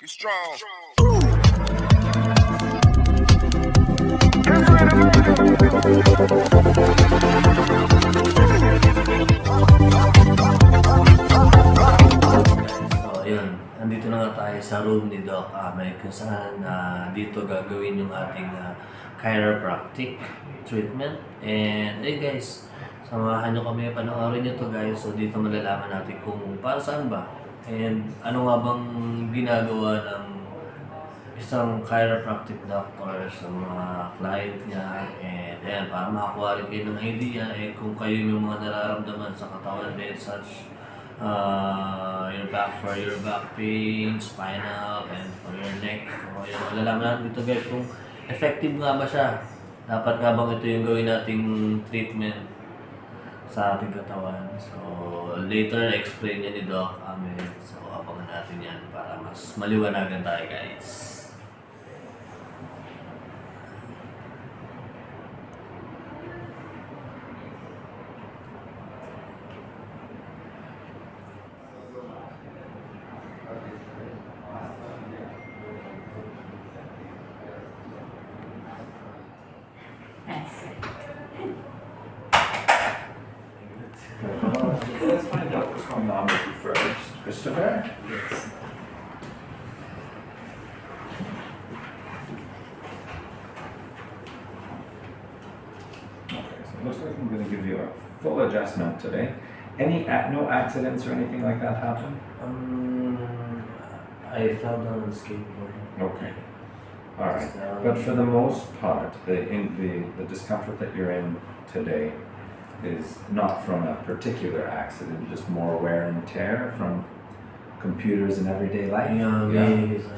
Be strong. So, ayun. Andito na nga tayo sa room ni Doc Ahmed kung saan dito gagawin yung ating chiropractic treatment. And, hey guys, samahan nyo kami, panoorin nyo to guys. So, dito malalaman natin kung para saan ba. And, ano nga bang ginagawa ng isang chiropractic doctor sa mga client niya. And, ayan, para makakuha rin kayo ng idea kung kayo yung mga nararamdaman sa katawan din such your back for your back pain, spinal, and for your neck. So, yun, malalaman natin dito guys kung effective nga ba siya. Dapat nga bang ito yung gawin nating treatment sa ating katawan. So, later explain niya ni Doc Ahmed. So, abangan natin yan para mas maliwanagan tayo guys. Let's find out what's going on with you first. Christopher? Yes. Okay, so it looks like I'm going to give you a full adjustment today. No accidents or anything like that happen? I fell down on skateboard. Okay. All right. But for the most part, the discomfort that you're in today is not from a particular accident, just more wear and tear from computers in everyday life.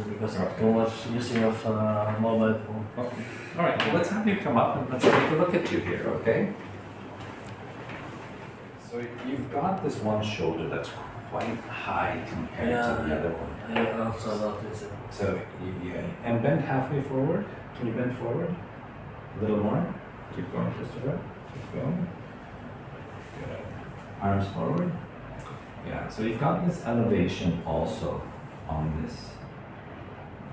Because of too much using of mobile phone. Okay. All right. Well, let's have you come up and let's take a look at you here, okay? So you've got this one shoulder that's quite high compared to the other one. I also noticed it. So and bend halfway forward. Can you bend forward? A little more. Keep going, Christopher. Keep going. Good. Arms forward. Yeah. So you've got this elevation also on this.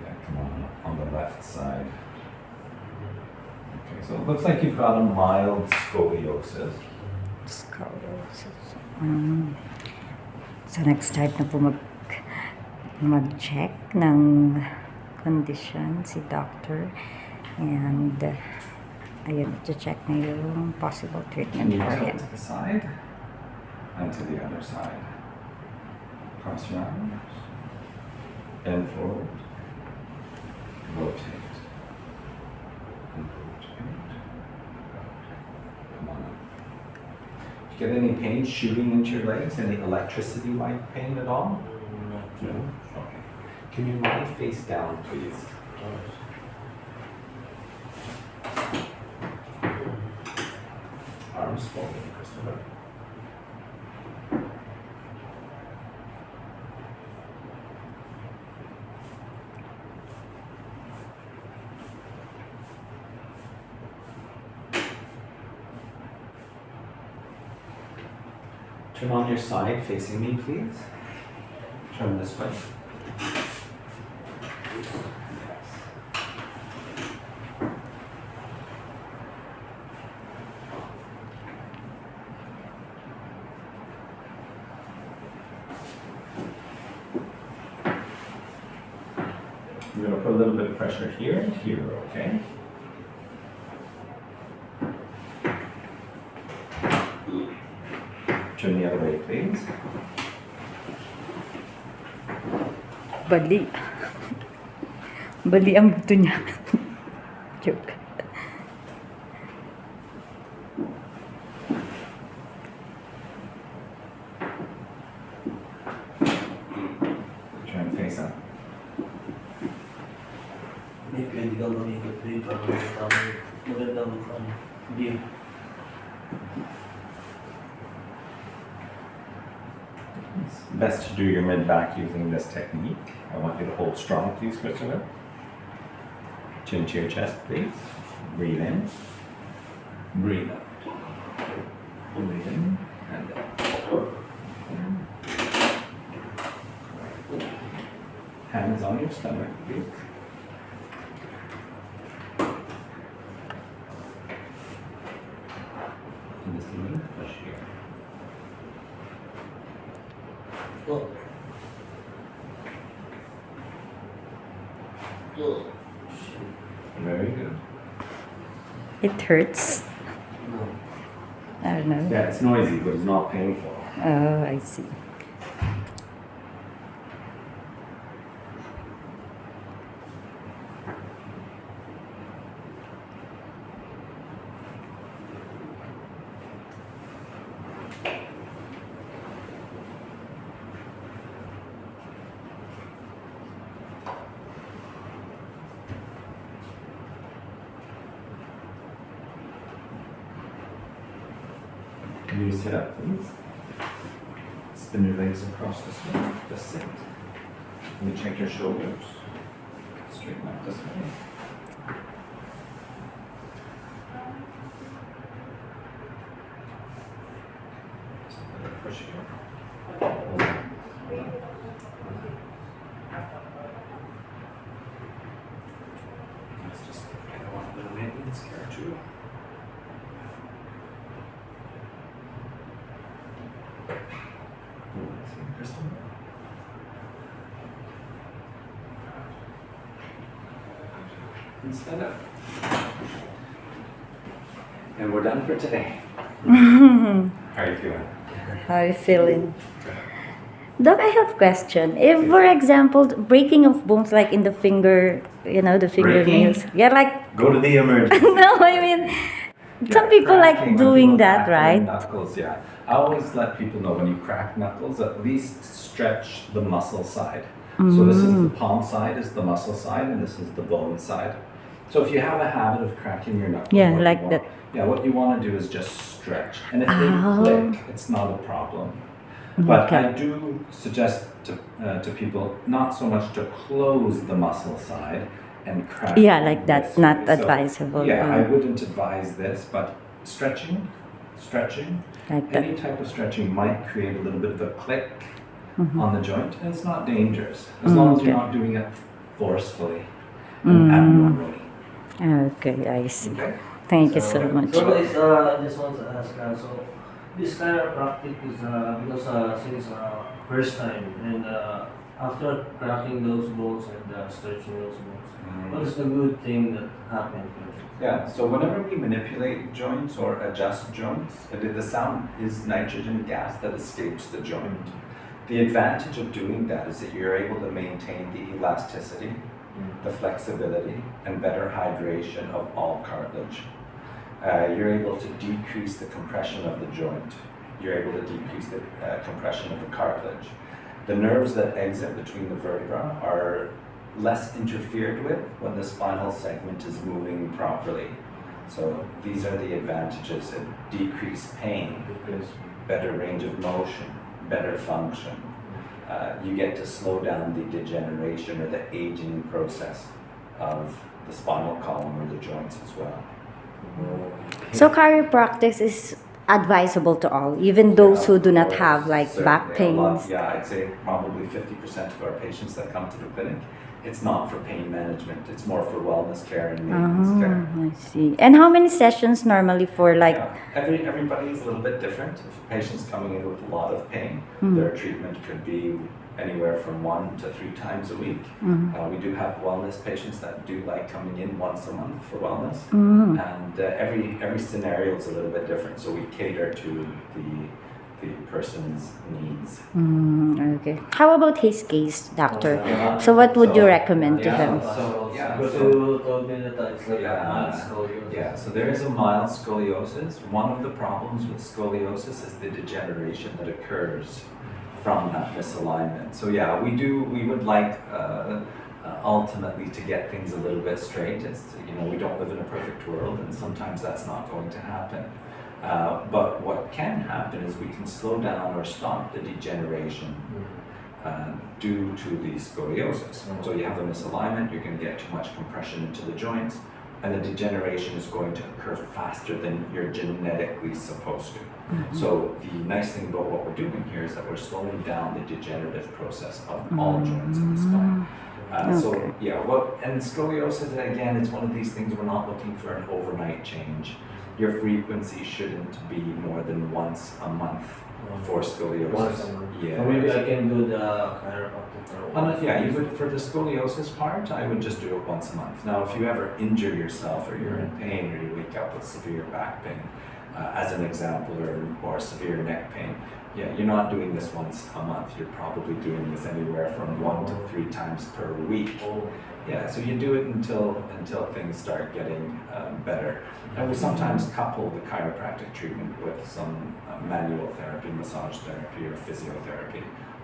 Yeah. Come on the left side. Okay. So it looks like you've got a mild scoliosis. So nag-start na po mag-check ng condition si doctor, and ayun, check na yung possible treatment Can you for tilt him. to the side and to the other side. Cross your arms. Bend forward. Rotate. And rotate. Come on up. Get any pain shooting into your legs? Any electricity-like pain at all? No? Okay. Can you lie face down, please? Arms forward, Christopher. Turn on your side facing me, please. Turn this way. I'm going to put a little bit of pressure here and here, okay? Turn the other way, please. Bali ang buto niya. Joke. Turn face up. May pwede kang mag-ikot dito para magandang view. It's best to do your mid-back using this technique. I want you to hold strong, please, Christopher. Chin to your chest, please. Breathe in. Breathe out. Breathe in and out. Hands on your stomach. Good. And just a little push here. Oh. Oh. Very good. It hurts. No. I don't know. Yeah, it's noisy, but it's not painful. Oh, I see. Can you sit up, please? Spin your legs across this way. Just sit. Let me check your shoulders. Straighten up this way. Just a little push here. Hold on. Hold on. Let's just get one little maintenance here too. Kristen? And stand up. And we're done for today. How are you feeling? How are you feeling? Doc, I have a question. If, for example, breaking of bones like in the finger, the fingernails. Yeah, like, Go to the emergency. no, I mean, some people like doing that, right? Knuckles, yeah. I always let people know when you crack knuckles, at least stretch the muscle side. So this is the palm side, is the muscle side, and this is the bone side. So if you have a habit of cracking your knuckles, Yeah, what you like want- that. Yeah, what you want to do is just stretch. And if they Oh. click, it's not a problem. But Okay. I do suggest to people not so much to close the muscle side and crack. Yeah, it like that, this not way. So, advisable. yeah, I wouldn't advise this, but stretching, Like that. any type of stretching might create a little bit of a click Mhm. on the joint, and it's not dangerous as long as you're Okay. not doing it forcefully and abnormally. Okay, I see. Okay. Thank you so much. So guys, I just want to ask, so this chiropractic is because since first time and after cracking those bones and stretching those bones, what is the good thing that happened? Yeah, so whenever we manipulate joints or adjust joints, the sound is nitrogen gas that escapes the joint. The advantage of doing that is that you're able to maintain the elasticity, the flexibility, and better hydration of all cartilage. You're able to decrease the compression of the joint. You're able to decrease the compression of the cartilage. The nerves that exit between the vertebra are less interfered with when the spinal segment is moving properly. So these are the advantages: a decreased pain, better range of motion, better function. You get to slow down the degeneration or the aging process of the spinal column or the joints as well. So chiropractic is advisable to all, even those who do not have like back Certainly, a lot- pains. Yeah, I'd say probably 50% of our patients that come to the clinic, it's not for pain management, it's more for wellness care and maintenance care. Oh, I see. And how many sessions normally for like? Yeah, everybody is a little bit different. If a patient's coming in with a lot of pain, their treatment could be anywhere from 1 to 3 times a week. We do have wellness patients that do like coming in once a month for wellness, and every scenario is a little bit different. So we cater to the person's needs. Okay. How about his case, doctor? So what would you recommend to him? Because you told me that it's like a mild scoliosis. Yeah, so there is a mild scoliosis. One of the problems with scoliosis is the degeneration that occurs from that misalignment. So yeah, we would like ultimately to get things a little bit straight. It's, we don't live in a perfect world, and sometimes that's not going to happen. But what can happen is we can slow down or stop the degeneration due to the scoliosis. So you have a misalignment, you're going to get too much compression into the joints, and the degeneration is going to occur faster than you're genetically supposed to. So the nice thing about what we're doing here is that we're slowing down the degenerative process of all joints in the spine. So yeah, and scoliosis, again, it's one of these things we're not looking for an overnight change. Your frequency shouldn't be more than once a month for scoliosis. Once a month. Yeah. Or maybe I can do the chiropractic. Yeah, you would, for the scoliosis part, I would just do it once a month. Now, if you ever injure yourself or you're in pain or you wake up with severe back pain, as an example, or severe neck pain, yeah, you're not doing this once a month. You're probably doing this anywhere from 1 to 3 times per week. Yeah, so you do it until things start getting better. And we sometimes couple the chiropractic treatment with some manual therapy, massage therapy, or physiotherapy,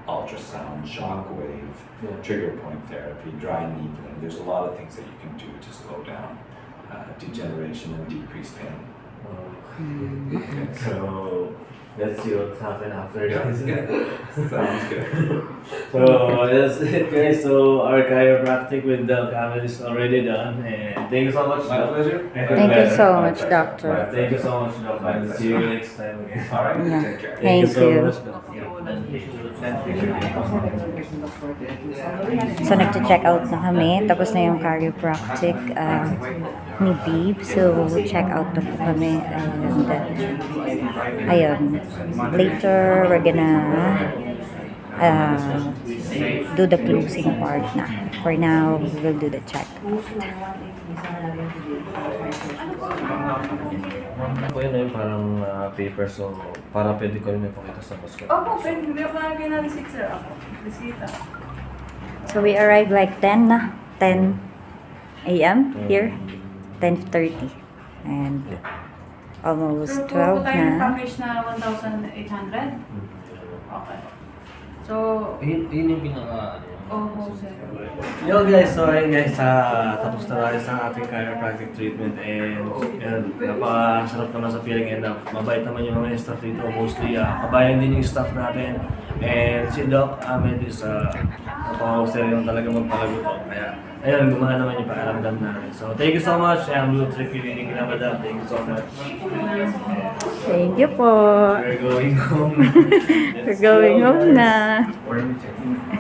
ultrasound, shock wave, trigger point therapy, dry needling. There's a lot of things that you can do to slow down degeneration and decrease pain. So let's see what's happened after this. Sounds good. So that's it, guys. So our chiropractic with the camera is already done, and thank you so much. My pleasure. Thank you so much, doctor. Thank you so much, Doc. And see you next time again. All right, Yeah. take care. Thank so you. much, Doc. So, nag-check out na kami. Tapos na yung chiropractic ni Beeb. So, check out na po kami. And, ayun. Later, we're gonna do the closing part na. For now, we'll do the check. Ako yun yung parang paper, so para pwede ko rin may pakita sa boss ko. Opo, pwede. Hindi ako nalagay na receipt, sir. Ako. Resita. So, we arrived like 10 na. 10 a.m. here. 10:30. And almost 12 Pero tayo ng na. package na 1,800? Okay. So, Yun yung pinaka opo, sir. Yo guys, so ayun guys, tapos na rin sa ating chiropractic treatment, and napakasarap naman sa feeling, and mabait naman yung mga staff dito, mostly kabayan din yung staff natin, and si Doc Ahmed is napakahusay rin talaga magpalago to, kaya ayun, gumana naman yung pakiramdam natin. So thank you so much, I'm Blue Trick, thank you so much. Thank you po. We're going home. We're going home na. Where are we checking?